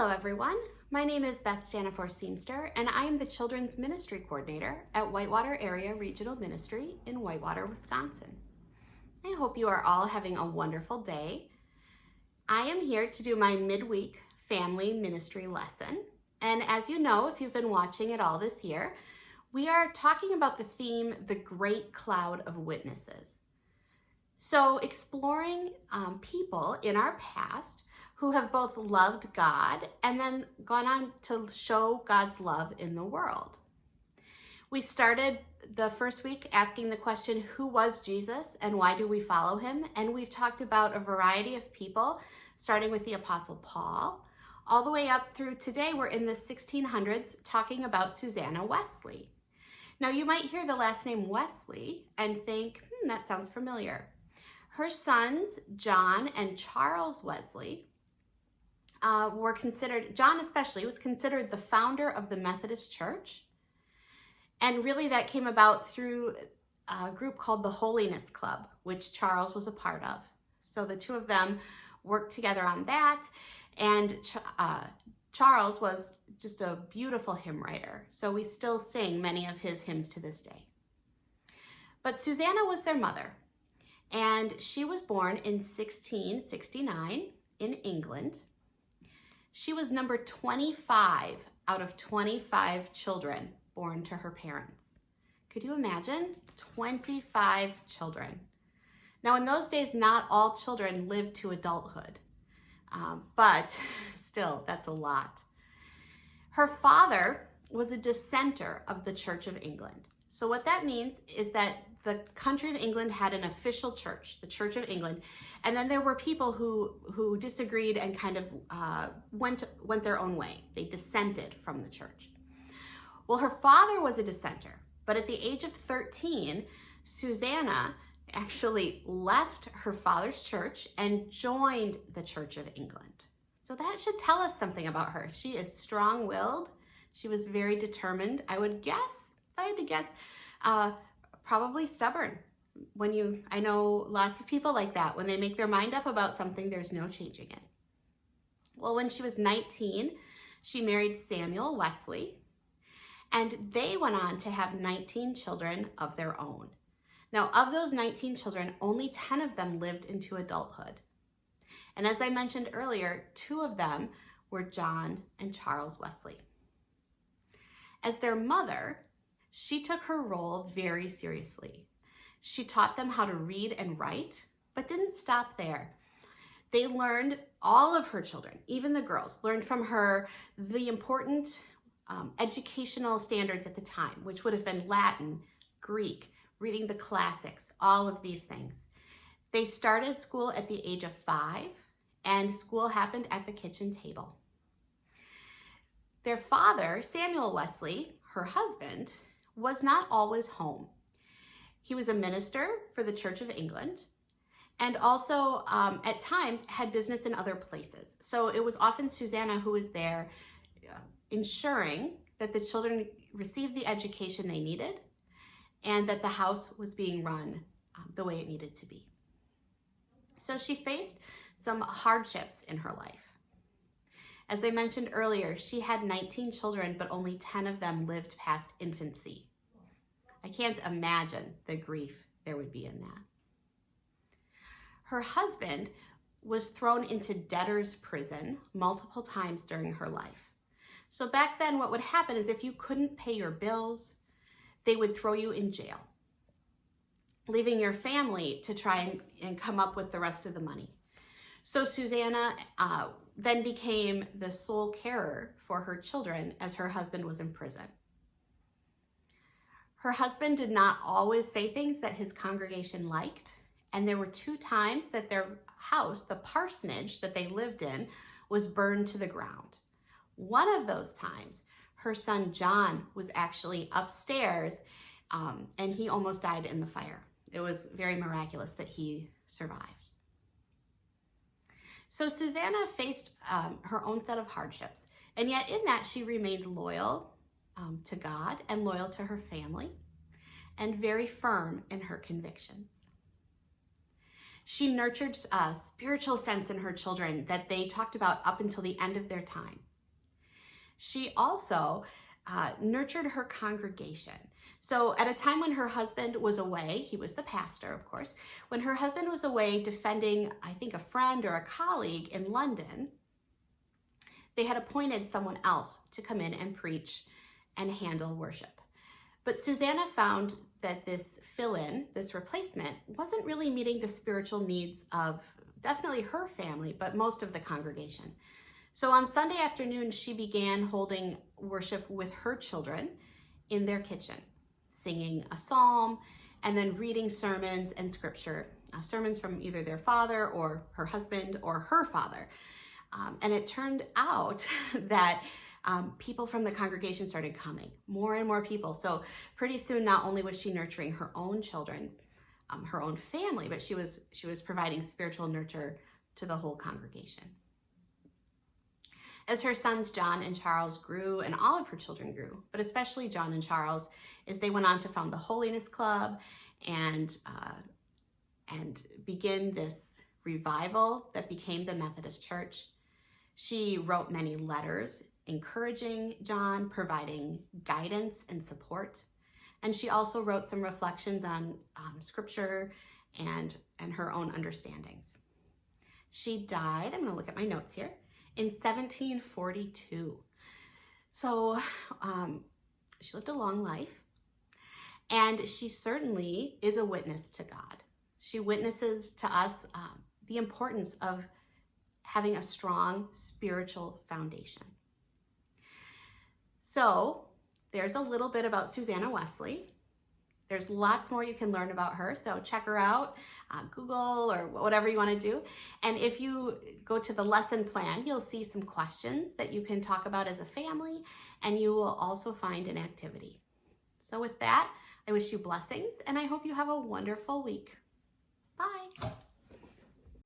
Hello everyone, my name is Beth Stanifor Seamster and I am the Children's Ministry Coordinator at Whitewater Area Regional Ministry in Whitewater, Wisconsin. I hope you are all having a wonderful day. I am here to do my midweek family ministry lesson, and as you know, if you've been watching it all this year, we are talking about the theme, the Great Cloud of Witnesses. So exploring people in our past who have both loved God and then gone on to show God's love in the world. We started the first week asking the question, who was Jesus and why do we follow him? And we've talked about a variety of people, starting with the Apostle Paul, all the way up through today. We're in the 1600s talking about Susanna Wesley. Now you might hear the last name Wesley and think, that sounds familiar. Her sons, John and Charles Wesley, were considered, John especially, was considered the founder of the Methodist Church. And really that came about through a group called the Holiness Club, which Charles was a part of. So the two of them worked together on that. And Charles was just a beautiful hymn writer. So we still sing many of his hymns to this day. But Susanna was their mother. And she was born in 1669 in England. She was number 25 out of 25 children born to her parents. Could you imagine? 25 children. Now in those days, not all children lived to adulthood, but still, that's a lot. Her father was a dissenter of the Church of England. So what that means is that the country of England had an official church, the Church of England, and then there were people who disagreed and kind of went their own way. They dissented from the church. Well, her father was a dissenter, but at the age of 13, Susanna actually left her father's church and joined the Church of England. So that should tell us something about her. She is strong-willed. She was very determined. I would guess, if I had to guess, probably stubborn. I know lots of people like that. When they make their mind up about something, there's no changing it. Well, when she was 19, she married Samuel Wesley, and they went on to have 19 children of their own. Now, of those 19 children, only 10 of them lived into adulthood. And as I mentioned earlier, 2 of them were John and Charles Wesley. As their mother, she took her role very seriously. She taught them how to read and write, but didn't stop there. They learned, all of her children, even the girls, learned from her the important educational standards at the time, which would have been Latin, Greek, reading the classics, all of these things. They started school at the age of 5, and school happened at the kitchen table. Their father, Samuel Wesley, her husband, was not always home. He was a minister for the Church of England and also at times had business in other places. So it was often Susanna who was there ensuring that the children received the education they needed and that the house was being run the way it needed to be. So she faced some hardships in her life. As I mentioned earlier, she had 19 children, but only 10 of them lived past infancy. I can't imagine the grief there would be in that. Her husband was thrown into debtor's prison multiple times during her life. So back then, what would happen is if you couldn't pay your bills, they would throw you in jail, leaving your family to try and come up with the rest of the money. So Susanna then became the sole carer for her children as her husband was in prison. Her husband did not always say things that his congregation liked, and there were 2 times that their house, the parsonage that they lived in, was burned to the ground. One of those times, her son John was actually upstairs, and he almost died in the fire. It was very miraculous that he survived. So Susanna faced her own set of hardships, and yet in that she remained loyal to God and loyal to her family and very firm in her convictions. She nurtured a spiritual sense in her children that they talked about up until the end of their time. She also nurtured her congregation. So at a time when her husband was away, he was the pastor, of course, when her husband was away defending, I think, a friend or a colleague in London, they had appointed someone else to come in and preach and handle worship. But Susanna found that this fill-in, this replacement, wasn't really meeting the spiritual needs of definitely her family, but most of the congregation. So on Sunday afternoon, she began holding worship with her children in their kitchen, singing a psalm, and then reading sermons and scripture, sermons from either their father or her husband or her father. And it turned out that people from the congregation started coming, more and more people. So pretty soon, not only was she nurturing her own children, her own family, but she was providing spiritual nurture to the whole congregation. As her sons John and Charles grew, and all of her children grew, but especially John and Charles, as they went on to found the Holiness Club and begin this revival that became the Methodist Church. She wrote many letters encouraging John, providing guidance and support. And she also wrote some reflections on scripture and her own understandings. She died, I'm going to look at my notes here, in 1742. So she lived a long life, and she certainly is a witness to God. She witnesses to us the importance of having a strong spiritual foundation. So there's a little bit about Susanna Wesley. There's lots more you can learn about her, so check her out, Google or whatever you want to do. And if you go to the lesson plan, you'll see some questions that you can talk about as a family, and you will also find an activity. So with that, I wish you blessings, and I hope you have a wonderful week. Bye.